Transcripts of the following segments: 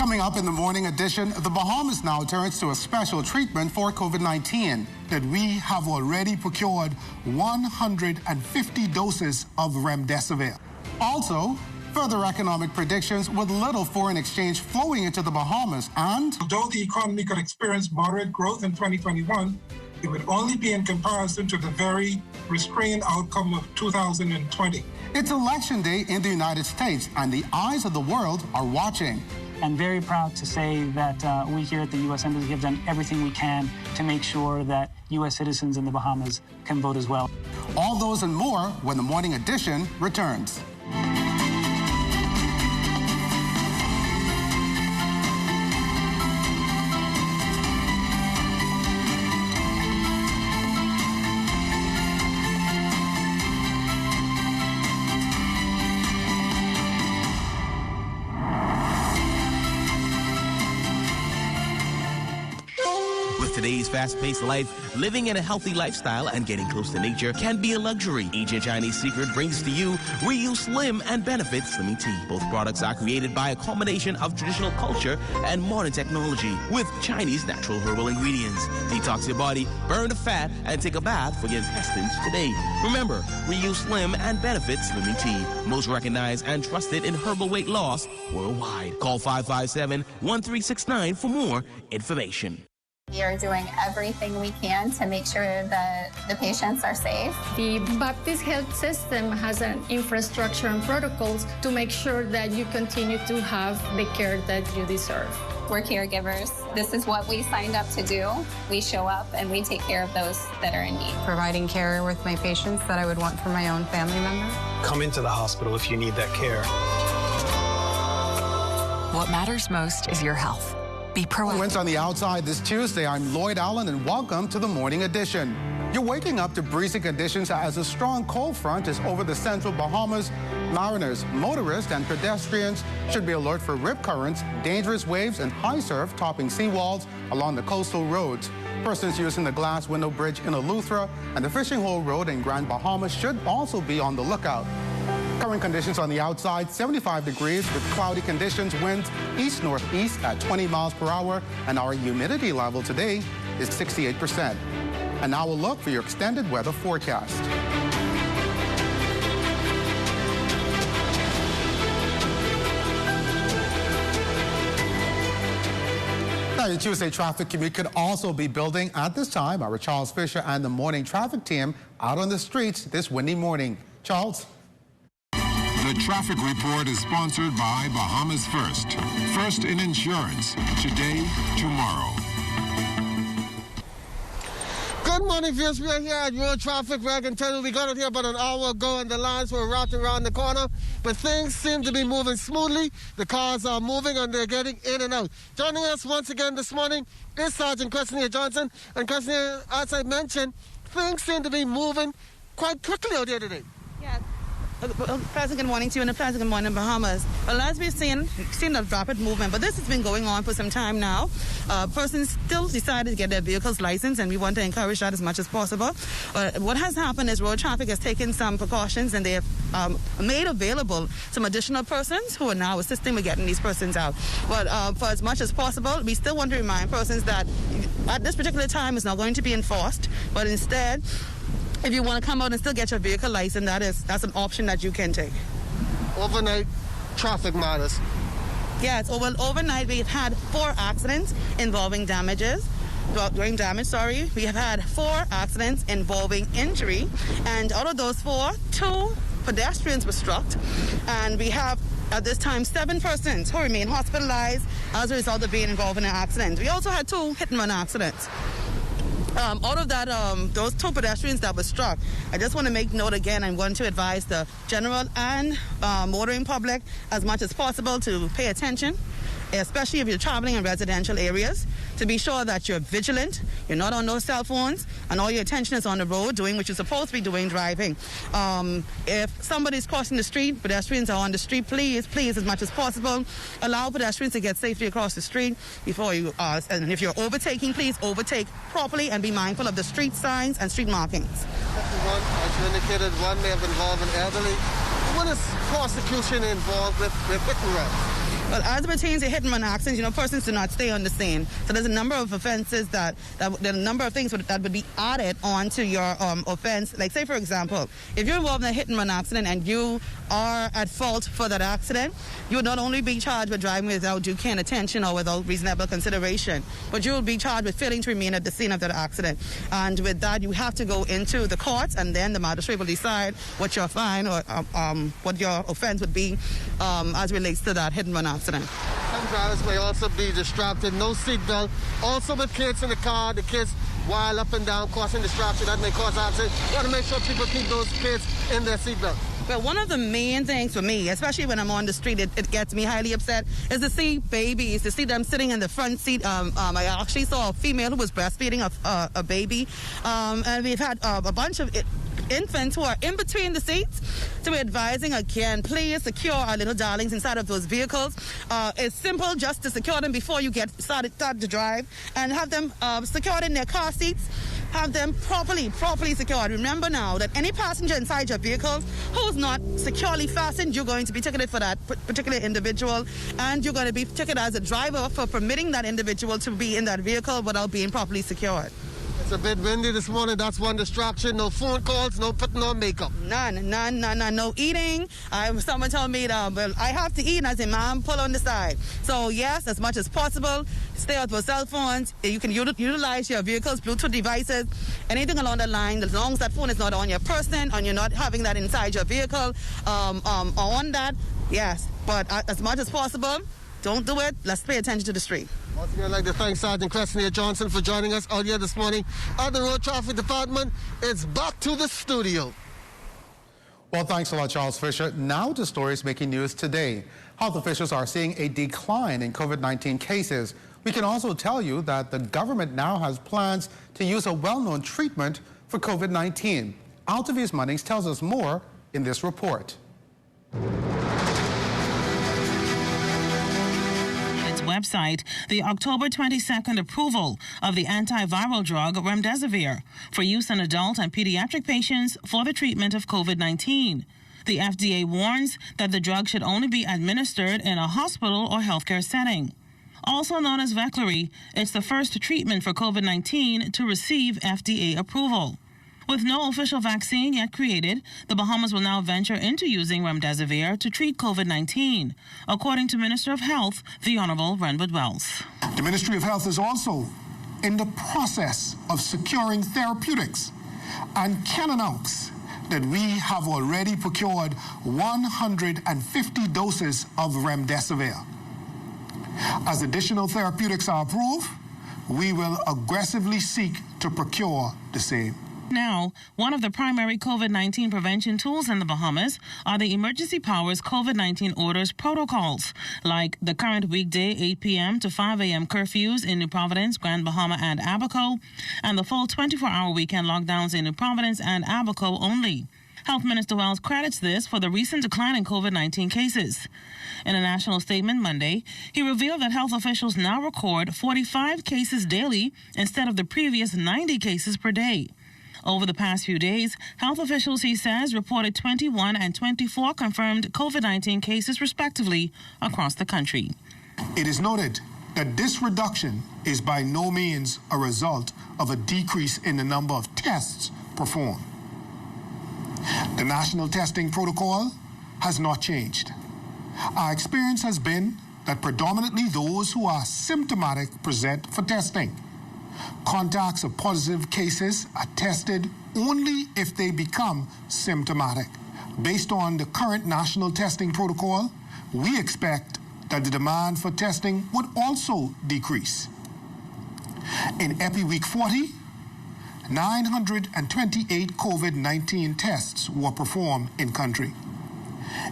Coming up in the morning edition, the Bahamas now turns to a special treatment for COVID-19 that we have already procured 150 doses of remdesivir. Also, further economic predictions with little foreign exchange flowing into the Bahamas and... Although the economy could experience moderate growth in 2021, it would only be in comparison to the very restrained outcome of 2020. It's election day in the United States, and the eyes of the world are watching. I'm very proud to say that we here at the U.S. Embassy have done everything we can to make sure that U.S. citizens in the Bahamas can vote as well. All those and more when the morning edition returns. Today's fast-paced life, living in a healthy lifestyle and getting close to nature can be a luxury. Ancient Chinese Secret brings to you Reuse Slim and Benefit Slimming Tea. Both products are created by a combination of traditional culture and modern technology with Chinese natural herbal ingredients. Detox your body, burn the fat, and take a bath for your intestines today. Remember, Reuse Slim and Benefit Slimming Tea. Most recognized and trusted in herbal weight loss worldwide. Call 557-1369 for more information. We are doing everything we can to make sure that the patients are safe. The Baptist Health System has an infrastructure and protocols to make sure that you continue to have the care that you deserve. We're caregivers. This is what we signed up to do. We show up and we take care of those that are in need. Providing care with my patients that I would want for my own family member. Come into the hospital if you need that care. What matters most is your health. Be proactive. Winds on the outside this Tuesday. I'm Lloyd Allen, and welcome to the morning edition. You're waking up to breezy conditions as a strong cold front is over the central Bahamas. Mariners, motorists, and pedestrians should be alert for rip currents, dangerous waves, and high surf topping seawalls along the coastal roads. Persons using the Glass Window Bridge in Eleuthera and the Fishing Hole Road in Grand Bahama should also be on the lookout. Current conditions on the outside, 75 degrees with cloudy conditions, winds east-northeast at 20 miles per hour, and our humidity level today is 68%. And now we'll look for your extended weather forecast. Now, your Tuesday traffic commute could also be building at this time. Our Charles Fisher and the morning traffic team out on the streets this windy morning. Charles? The traffic report is sponsored by Bahamas First. First in insurance. Today, tomorrow. Good morning, viewers. We are here at Road Traffic. I can tell you we got it here about an hour ago and the lines were wrapped around the corner. But things seem to be moving smoothly. The cars are moving and they're getting in and out. Joining us once again this morning is Sergeant Cresenia Johnson. And Cresenia, as I mentioned, things seem to be moving quite quickly out here today. Yeah. Pleasant good morning to you and a pleasant good morning, Bahamas. Well, as we've seen a rapid movement, but this has been going on for some time now. Persons still decided to get their vehicles licensed, and we want to encourage that as much as possible. What has happened is road traffic has taken some precautions, and they have made available some additional persons who are now assisting with getting these persons out. But for as much as possible, we still want to remind persons that at this particular time it's not going to be enforced, but instead, if you want to come out and still get your vehicle license, that's an option that you can take. Overnight traffic matters. Yes, overnight we've had 4 accidents involving damage. We have had 4 accidents involving injury, and out of those 4, 2 pedestrians were struck, and we have at this time 7 persons who remain hospitalized as a result of being involved in an accident. We also had 2 hit-and-run accidents. Out of that, those 2 pedestrians that were struck, I just want to make note again, I want to advise the general and motoring public as much as possible to pay attention, especially if you're traveling in residential areas, to be sure that you're vigilant, you're not on those cell phones, and all your attention is on the road doing what you're supposed to be doing, driving. If somebody's crossing the street, pedestrians are on the street, please, as much as possible, allow pedestrians to get safely across the street before you and if you're overtaking, please overtake properly and be mindful of the street signs and street markings. One, as you indicated, one may have involved an elderly. What is prosecution involved with hit and run? Well, as it pertains to hit-and-run accidents, persons do not stay on the scene. So there's a number of offenses there are a number of things that would be added onto your offense. Like, say, for example, if you're involved in a hit-and-run accident and you are at fault for that accident, you would not only be charged with driving without due care and attention or without reasonable consideration, but you will be charged with failing to remain at the scene of that accident. And with that, you have to go into the courts, and then the magistrate will decide what your fine or what your offense would be as relates to that hit-and-run accident. Some drivers may also be distracted, no seatbelt. Also with kids in the car, the kids while up and down, causing distraction. That may cause accidents. You want to make sure people keep those kids in their seatbelt. Well, one of the main things for me, especially when I'm on the street, it gets me highly upset, is to see babies, to see them sitting in the front seat. I actually saw a female who was breastfeeding a baby, and we've had a bunch of infants who are in between the seats. So we're advising, again, please secure our little darlings inside of those vehicles. It's simple just to secure them before you get started to drive, and have them secured in their car seats. Have them properly secured. Remember now that any passenger inside your vehicle who's not securely fastened, you're going to be ticketed for that particular individual, and you're going to be ticketed as a driver for permitting that individual to be in that vehicle without being properly secured. It's a bit windy this morning. That's one distraction. No phone calls, no putting on makeup. None. No eating. Someone told me that, well, I have to eat, and I said, Mom, pull on the side. So, yes, as much as possible, stay out with cell phones. You can utilize your vehicle's Bluetooth devices, anything along the line, as long as that phone is not on your person and you're not having that inside your vehicle, on that, yes. But as much as possible, don't do it. Let's pay attention to the street. Once again, I'd like to thank Sergeant Crescenia Johnson for joining us earlier this morning at the Road Traffic Department. It's back to the studio. Well, thanks a lot, Charles Fisher. Now to stories making news today. Health officials are seeing a decline in COVID-19 cases. We can also tell you that the government now has plans to use a well-known treatment for COVID-19. Altavius Munnings tells us more in this report. Website the October 22nd approval of the antiviral drug remdesivir for use in adult and pediatric patients for the treatment of COVID-19. The FDA warns that the drug should only be administered in a hospital or healthcare setting. Also known as Veklury, it's the first treatment for COVID-19 to receive FDA approval. With no official vaccine yet created, the Bahamas will now venture into using remdesivir to treat COVID-19, according to Minister of Health, the Honorable Renwood Wells. The Ministry of Health is also in the process of securing therapeutics and can announce that we have already procured 150 doses of remdesivir. As additional therapeutics are approved, we will aggressively seek to procure the same. Now, one of the primary COVID-19 prevention tools in the Bahamas are the Emergency Powers COVID-19 Orders protocols, like the current weekday 8 p.m. to 5 a.m. curfews in New Providence, Grand Bahama, and Abaco, and the full 24-hour weekend lockdowns in New Providence and Abaco only. Health Minister Wells credits this for the recent decline in COVID-19 cases. In a national statement Monday, he revealed that health officials now record 45 cases daily instead of the previous 90 cases per day. Over the past few days, health officials, he says, reported 21 and 24 confirmed COVID-19 cases, respectively, across the country. It is noted that this reduction is by no means a result of a decrease in the number of tests performed. The national testing protocol has not changed. Our experience has been that predominantly those who are symptomatic present for testing. Contacts of positive cases are tested only if they become symptomatic. Based on the current national testing protocol, we expect that the demand for testing would also decrease. In Epi Week 40, 928 COVID-19 tests were performed in country.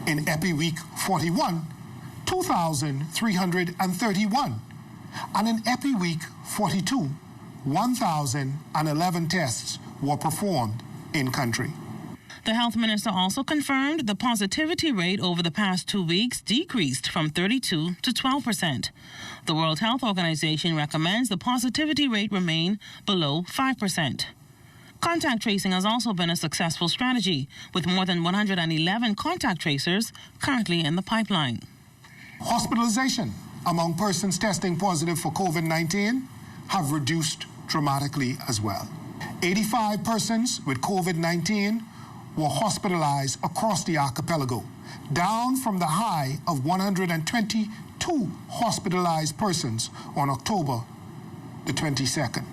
In Epi Week 41, 2,331. And in Epi Week 42, 1,011 tests were performed in country. The health minister also confirmed the positivity rate over the past 2 weeks decreased from 32 to 12%. The World Health Organization recommends the positivity rate remain below 5%. Contact tracing has also been a successful strategy, with more than 111 contact tracers currently in the pipeline. Hospitalization among persons testing positive for COVID-19 have reduced dramatically as well. 85 persons with COVID-19 were hospitalized across the archipelago, down from the high of 122 hospitalized persons on October the 22nd.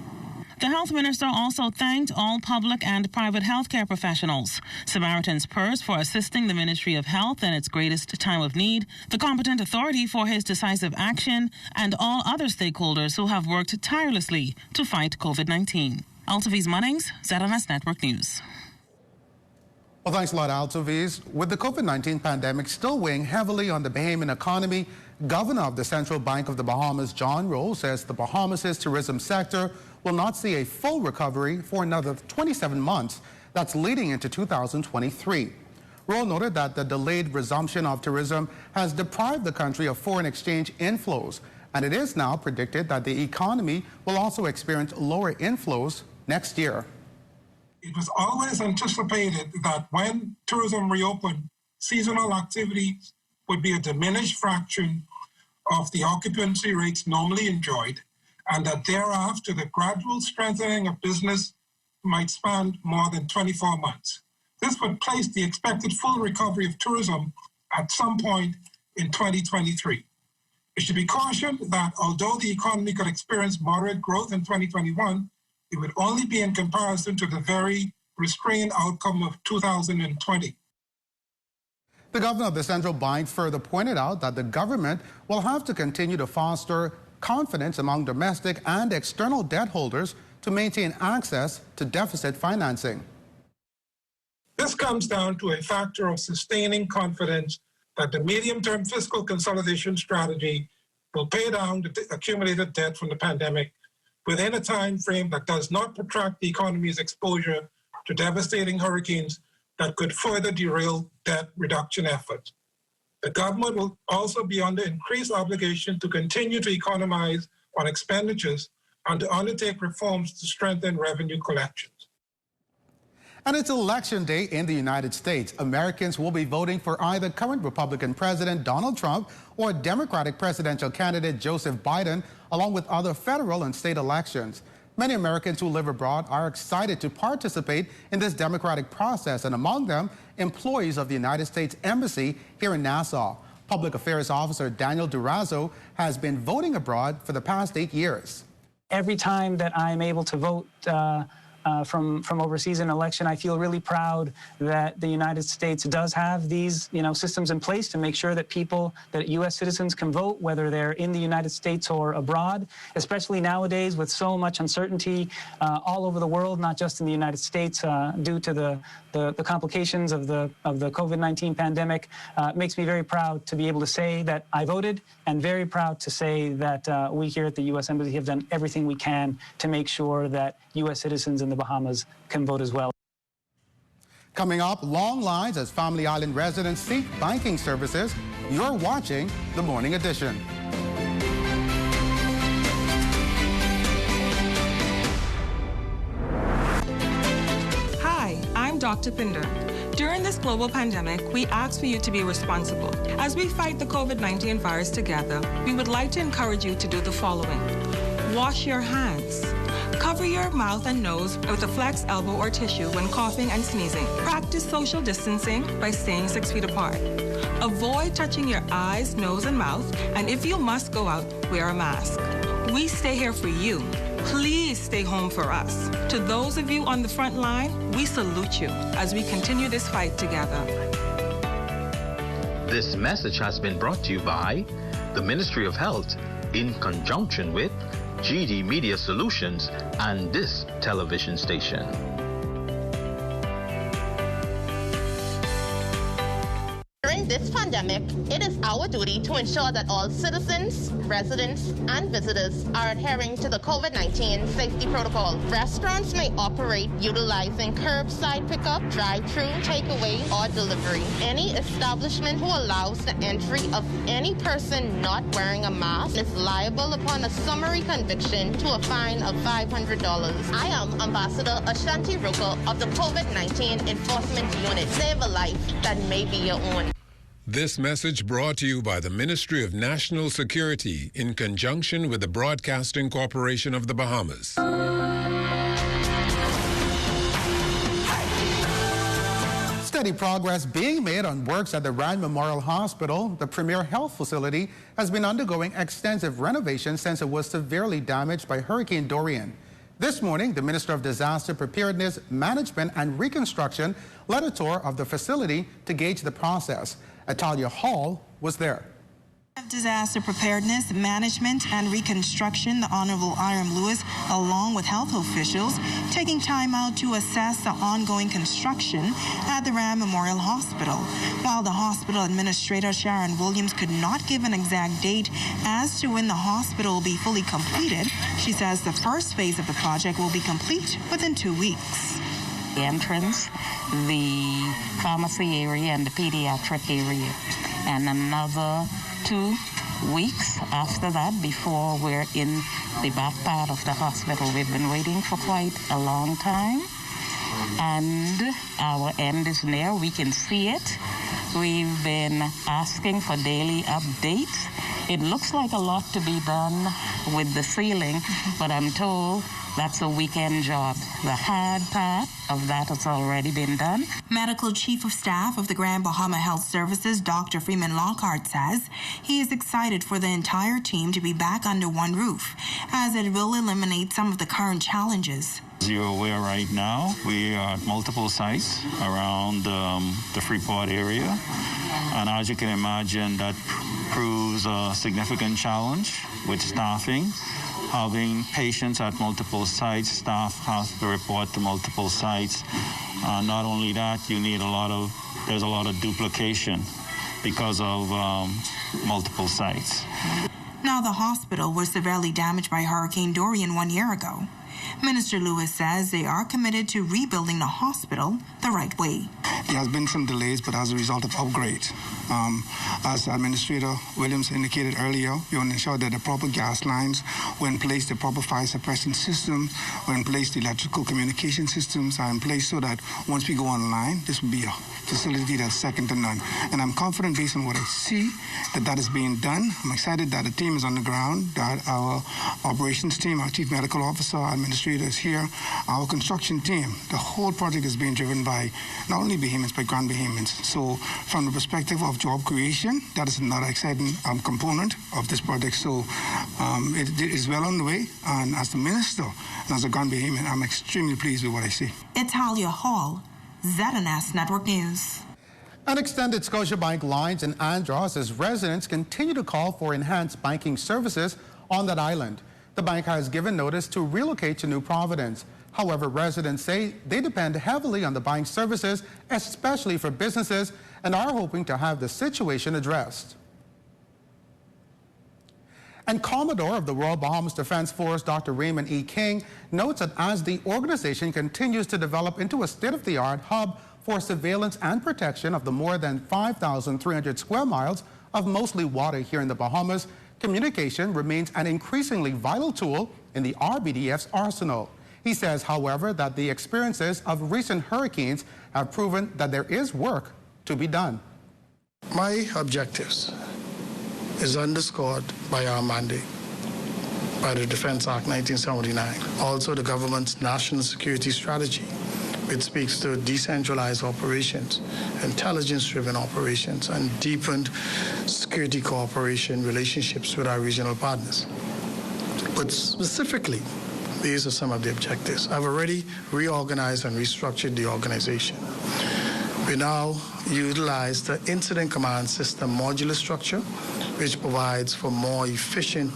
The health minister also thanked all public and private healthcare professionals, Samaritan's Purse for assisting the Ministry of Health in its greatest time of need, the competent authority for his decisive action, and all other stakeholders who have worked tirelessly to fight COVID-19. Altaviz Munnings, ZNS Network News. Well, thanks a lot, Altaviz. With the COVID-19 pandemic still weighing heavily on the Bahamian economy, Governor of the Central Bank of the Bahamas, John Rowe, says the Bahamas' tourism sector will not see a full recovery for another 27 months. That's leading into 2023. Rowe noted that the delayed resumption of tourism has deprived the country of foreign exchange inflows, and it is now predicted that the economy will also experience lower inflows next year. It was always anticipated that when tourism reopened, seasonal activity would be a diminished fraction of the occupancy rates normally enjoyed, and that thereafter the gradual strengthening of business might span more than 24 months. This would place the expected full recovery of tourism at some point in 2023. It should be cautioned that although the economy could experience moderate growth in 2021, it would only be in comparison to the very restrained outcome of 2020. The governor of the central bank further pointed out that the government will have to continue to foster confidence among domestic and external debt holders to maintain access to deficit financing. This comes down to a factor of sustaining confidence that the medium-term fiscal consolidation strategy will pay down the accumulated debt from the pandemic within a time frame that does not protract the economy's exposure to devastating hurricanes that could further derail debt reduction efforts. The government will also be under increased obligation to continue to economize on expenditures and to undertake reforms to strengthen revenue collections. And it's election day in the United States. Americans will be voting for either current Republican President Donald Trump or Democratic presidential candidate Joseph Biden, along with other federal and state elections. Many Americans who live abroad are excited to participate in this democratic process, and among them, employees of the United States Embassy here in Nassau. Public Affairs Officer Daniel Durazo has been voting abroad for the past 8 years. Every time that I'm able to vote from overseas in an election, I feel really proud that the United States does have these, systems in place to make sure that that U.S. citizens can vote, whether they're in the United States or abroad, especially nowadays with so much uncertainty all over the world, not just in the United States, due to the complications of the COVID-19 pandemic. It makes me very proud to be able to say that I voted, and very proud to say that we here at the U.S. Embassy have done everything we can to make sure that U.S. citizens in the Bahamas can vote as well. Coming up, long lines as Family Island residents seek banking services. You're watching The Morning Edition. Hi, I'm Dr. Pinder. During this global pandemic, we ask for you to be responsible. As we fight the COVID-19 virus together, we would like to encourage you to do the following. Wash your hands. Cover your mouth and nose with a flex elbow or tissue when coughing and sneezing. Practice social distancing by staying 6 feet apart. Avoid touching your eyes, nose, and mouth, and if you must go out, wear a mask. We stay here for you. Please stay home for us. To those of you on the front line, we salute you as we continue this fight together. This message has been brought to you by the Ministry of Health in conjunction with GD Media Solutions and this television station. During this pandemic, it is our duty to ensure that all citizens, residents, and visitors are adhering to the COVID-19 safety protocol. Restaurants may operate utilizing curbside pickup, drive-through, takeaway, or delivery. Any establishment who allows the entry of any person not wearing a mask is liable upon a summary conviction to a fine of $500. I am Ambassador Ashanti Ruka of the COVID-19 Enforcement Unit. Save a life that may be your own. This message brought to you by the Ministry of National Security in conjunction with the Broadcasting Corporation of the Bahamas. Steady progress being made on works at the Rand Memorial Hospital. The premier health facility has been undergoing extensive renovations since it was severely damaged by Hurricane Dorian. This morning, the Minister of Disaster Preparedness, Management and Reconstruction led a tour of the facility to gauge the process. Atalia Hall was there. Disaster Preparedness, Management and Reconstruction, the Honorable Iram Lewis, along with health officials, taking time out to assess the ongoing construction at the Rand Memorial Hospital. While the hospital administrator, Sharon Williams, could not give an exact date as to when the hospital will be fully completed, she says the first phase of the project will be complete within 2 weeks. The entrance, the pharmacy area, and the pediatric area, and another 2 weeks after that before we're in the back part of the hospital. We've been waiting for quite a long time, and our end is near. We can see it. We've been asking for daily updates. It looks like a lot to be done with the ceiling, but I'm told that's a weekend job. The hard part of that has already been done. Medical Chief of Staff of the Grand Bahama Health Services, Dr. Freeman Lockhart, says he is excited for the entire team to be back under one roof, as it will eliminate some of the current challenges. As you're aware right now, we are at multiple sites around the Freeport area, and as you can imagine, that proves a significant challenge with staffing. Having patients at multiple sites, staff has to report to multiple sites. Not only that, there's a lot of duplication because of multiple sites. Now, the hospital was severely damaged by Hurricane Dorian 1 year ago. Minister Lewis says they are committed to rebuilding the hospital the right way. There has been some delays, but as a result of upgrade. As Administrator Williams indicated earlier, we want to ensure that the proper gas lines were in place, the proper fire suppression system were in place, the electrical communication systems are in place so that once we go online, this will be a facility that's second to none. And I'm confident based on what I see that is being done. I'm excited that the team is on the ground, that our operations team, our Chief Medical Officer, our Administrator is here, our construction team. The whole project is being driven by not only Bahamians, but Grand Bahamians. So from the perspective of job creation, that is another exciting component of this project. So it is well on the way. And as the Minister and as a Grand Bahamian, I'm extremely pleased with what I see. Atalia Hall, ZNS Network News. An extended Scotiabank lines in Andros as residents continue to call for enhanced banking services on that island. The bank has given notice to relocate to New Providence. However, residents say they depend heavily on the bank's services, especially for businesses, and are hoping to have the situation addressed. And Commodore of the Royal Bahamas Defense Force, Dr. Raymond E. King, notes that as the organization continues to develop into a state-of-the-art hub for surveillance and protection of the more than 5,300 square miles of mostly water here in the Bahamas, communication remains an increasingly vital tool in the RBDF's arsenal. He says, however, that the experiences of recent hurricanes have proven that there is work to be done. My objectives is underscored by our mandate, by the Defense Act 1979. Also, the government's national security strategy, which speaks to decentralized operations, intelligence-driven operations, and deepened security cooperation relationships with our regional partners. But specifically, these are some of the objectives. I've already reorganized and restructured the organization. We now utilize the Incident Command System modular structure, which provides for more efficient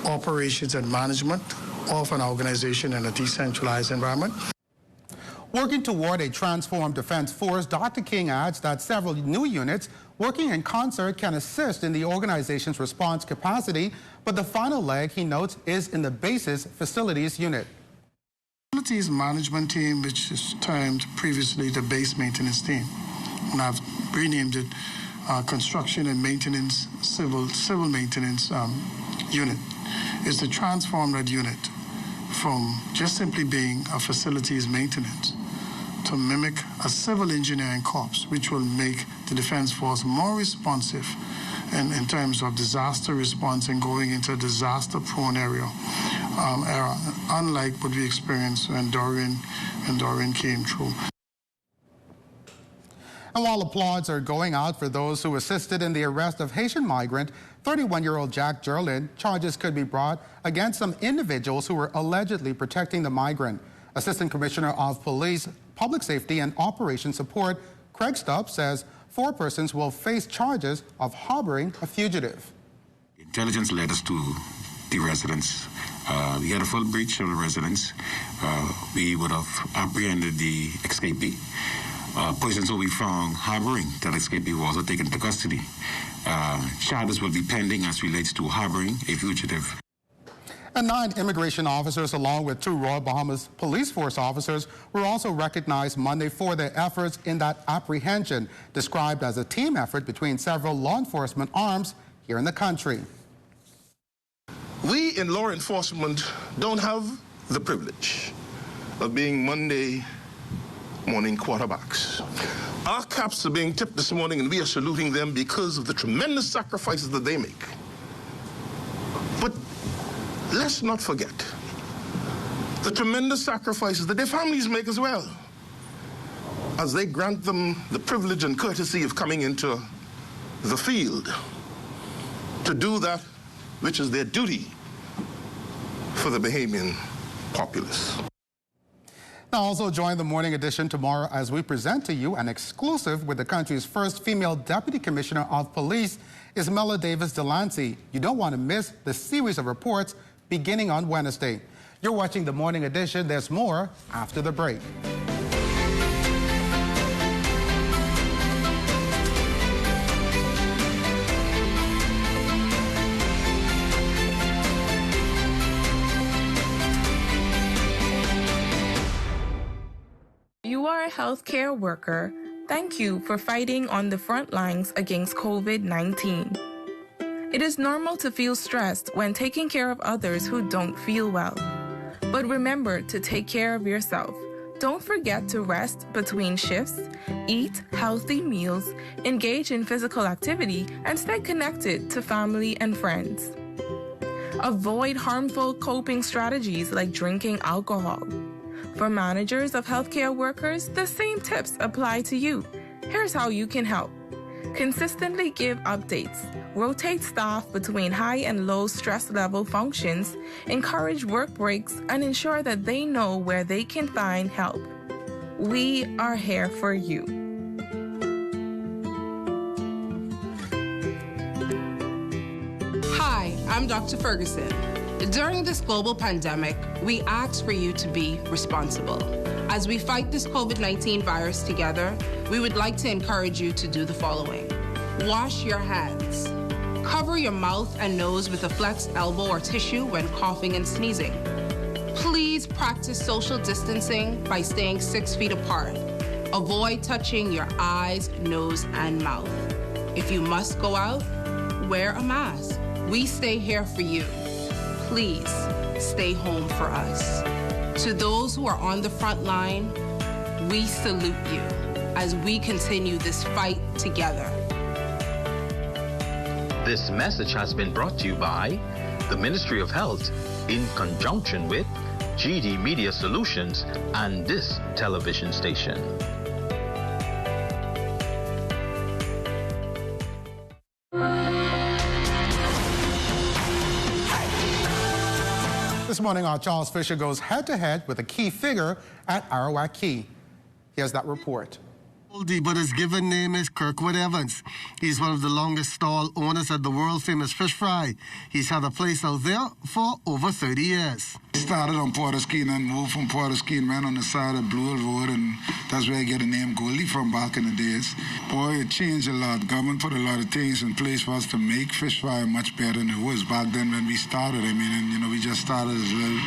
operations and management of an organization in a decentralized environment. Working toward a transformed defense force, Dr. King adds that several new units working in concert can assist in the organization's response capacity, but the final leg, he notes, is in the base's facilities unit. Facilities management team, which is termed previously the base maintenance team, and I've renamed it construction and maintenance, civil maintenance unit, is to transform that unit from just simply being a facilities maintenance to to mimic a civil engineering corps, which will make the Defense Force more responsive in terms of disaster response and going into a disaster-prone era, unlike what we experienced when Dorian came through. And while applauds are going out for those who assisted in the arrest of Haitian migrant 31-year-old Jack Jerlin, charges could be brought against some individuals who were allegedly protecting the migrant. Assistant Commissioner of Police, Public Safety and Operation Support, Craig Stubbs, says 4 persons will face charges of harboring a fugitive. Intelligence led us to the residence. We had a full breach of the residence. We would have apprehended the escapee. Persons will be found harboring that escapee was also taken into custody. Charges will be pending as relates to harboring a fugitive. And 9 immigration officers, along with 2 Royal Bahamas Police Force officers, were also recognized Monday for their efforts in that apprehension, described as a team effort between several law enforcement arms here in the country. We in law enforcement don't have the privilege of being Monday morning quarterbacks. Our caps are being tipped this morning, and we are saluting them because of the tremendous sacrifices that they make. But let's not forget the tremendous sacrifices that their families make as well, as they grant them the privilege and courtesy of coming into the field to do that which is their duty for the Bahamian populace. Now, also join the Morning Edition tomorrow as we present to you an exclusive with the country's first female Deputy Commissioner of Police, Ismella Davis Delancey. You don't want to miss the series of reports beginning on Wednesday. You're watching the Morning Edition. There's more after the break. You are a healthcare worker. Thank you for fighting on the front lines against COVID-19. It is normal to feel stressed when taking care of others who don't feel well. But remember to take care of yourself. Don't forget to rest between shifts, eat healthy meals, engage in physical activity, and stay connected to family and friends. Avoid harmful coping strategies like drinking alcohol. For managers of healthcare workers, the same tips apply to you. Here's how you can help. Consistently give updates, rotate staff between high and low stress level functions, encourage work breaks, and ensure that they know where they can find help. We are here for you. Hi, I'm Dr. Ferguson. During this global pandemic, we ask for you to be responsible. As we fight this COVID-19 virus together, we would like to encourage you to do the following. Wash your hands. Cover your mouth and nose with a flexed elbow or tissue when coughing and sneezing. Please practice social distancing by staying 6 feet apart. Avoid touching your eyes, nose, and mouth. If you must go out, wear a mask. We stay here for you. Please stay home for us. To those who are on the front line, we salute you as we continue this fight together. This message has been brought to you by the Ministry of Health in conjunction with GD Media Solutions and this television station. This morning, our Charles Fisher goes head-to-head with a key figure at Arawak Key. Here's that report. But his given name is Kirkwood Evans. He's one of the longest stall owners at the world-famous fish fry. He's had a place out there for over 30 years. I started on Port of Skeen and moved from Port of Skeen, ran on the side of Blue Hill Road, and that's where I get the name Goldie from back in the days. Boy, it changed a lot. Government put a lot of things in place for us to make fish fry much better than it was back then when we started. I mean, and, you know, we just started as little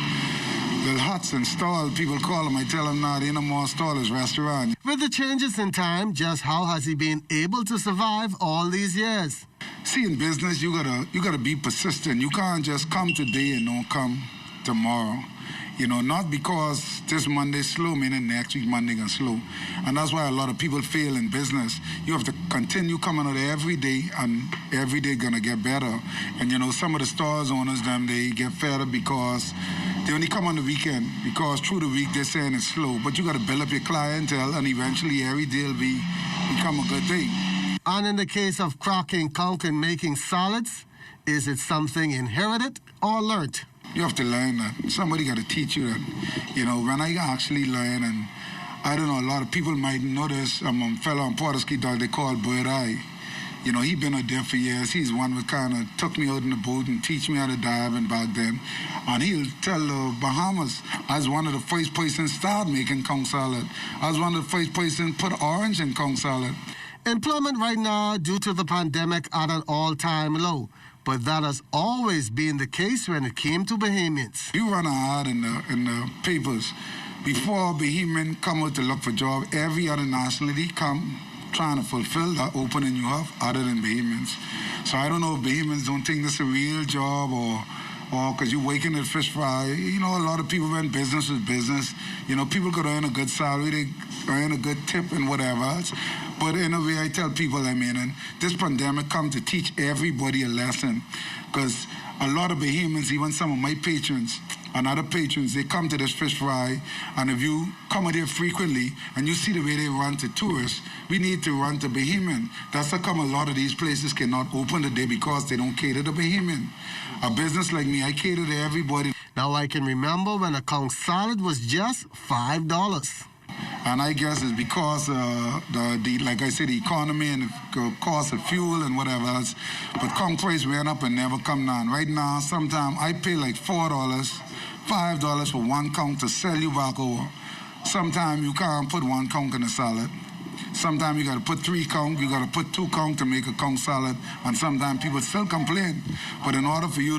huts and stalls. People call them. I tell them now, they no more stallers, restaurant. With the changes in time, just how has he been able to survive all these years? See, in business, you gotta be persistent. You can't just come today and don't come tomorrow. You know, not because this Monday's slow, meaning next week Monday gonna slow. And that's why a lot of people fail in business. You have to continue coming out every day, and every day gonna get better. And you know, some of the stores owners, they get fed up because they only come on the weekend, because through the week they're saying it's slow. But you gotta build up your clientele, and eventually every day will become a good day. And in the case of cracking conch and making salads, is it something inherited or learned? You have to learn that. Somebody got to teach you that. You know, when I actually learn, and I don't know, a lot of people might know this. I'm a fellow on Porterski dog they call Bird Eye. You know, he been out there for years. He's one that kind of took me out in the boat and teach me how to dive and back then. And he'll tell the Bahamas, I was one of the first persons start making conch salad. I was one of the first persons put orange in conch salad. Employment right now, due to the pandemic, at an all-time low. But that has always been the case when it came to Bahamians. You run an ad in the papers. Before Bahamian come out to look for job, every other nationality come trying to fulfill that opening you have other than Bahamians. So I don't know if Bahamians don't think this is a real job or because you're working at Fish Fry. You know, a lot of people run business with business. You know, people could earn a good salary, they earn a good tip and whatever else. But in a way, I tell people, and this pandemic come to teach everybody a lesson. Because a lot of Bahamians, even some of my patrons and other patrons, they come to this Fish Fry, and if you come out here frequently and you see the way they run to tourists, we need to run to Bahamian. That's how come a lot of these places cannot open today, because they don't cater to Bahamian. A business like me, I cater to everybody. Now I can remember when a conch salad was just $5. And I guess it's because the like I said, the economy and the cost of fuel and whatever else. But conch price went up and never come down. Right now, sometimes I pay like $4, $5 for one conch to sell you back over. Sometimes you can't put one conch in a salad. Sometimes you got to put 3 conch, you got to put 2 conch to make a conch salad, and sometimes people still complain. But in order for you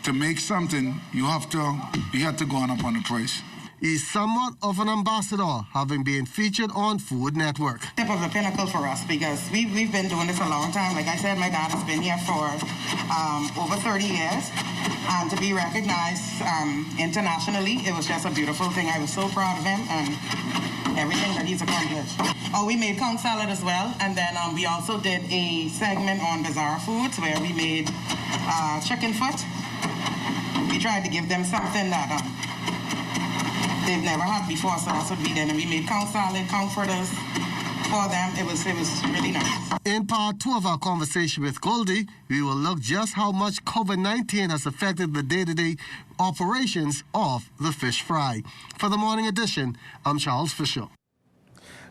to make something, you have to go on up on the price. He's somewhat of an ambassador, having been featured on Food Network. Tip of the pinnacle for us, because we've been doing this a long time. Like I said, my dad has been here for over 30 years. And to be recognized internationally, it was just a beautiful thing. I was so proud of him and everything that he's accomplished. Oh, we made conch salad as well. And then we also did a segment on Bizarre Foods where we made chicken foot. We tried to give them something that they've never had before, so that's what we did. And we made conch salad, conch fritters for them. It was really nice. In part 2 of our conversation with Goldie, we will look just how much COVID-19 has affected the day-to-day operations of the Fish Fry. For the Morning Edition, I'm Charles Fisher.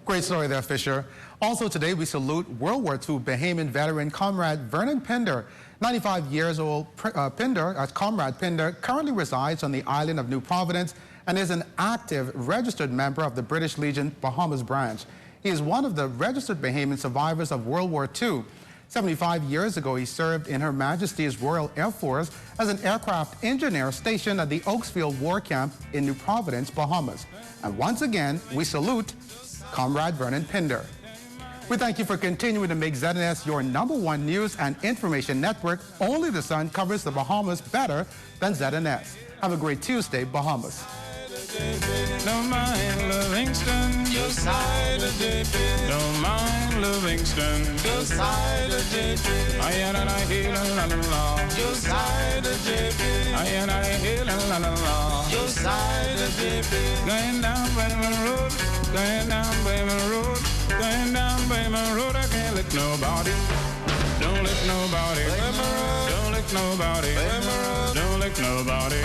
Great story there, Fisher. Also today, we salute World War II Bahamian veteran Comrade Vernon Pinder. 95 years old Comrade Pinder currently resides on the island of New Providence and is an active registered member of the British Legion Bahamas branch. He is one of the registered Bahamian survivors of World War II. 75 years ago, he served in Her Majesty's Royal Air Force as an aircraft engineer stationed at the Oaksfield War Camp in New Providence, Bahamas. And once again, we salute Comrade Vernon Pinder. We thank you for continuing to make ZNS your #1 news and information network. Only the Sun covers the Bahamas better than ZNS. Have a great Tuesday, Bahamas. Don't mind Livingston, your side of JP. Don't mind Livingston, your side of JP. I and I hear la la la. Your side of JP. I and I hear la la la. Your side of JP. Going down Bremen Road, going down Bremen Road, going down Bremen Road. I can't let nobody. Don't let nobody. Don't let nobody. Don't let nobody.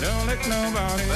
Don't let nobody.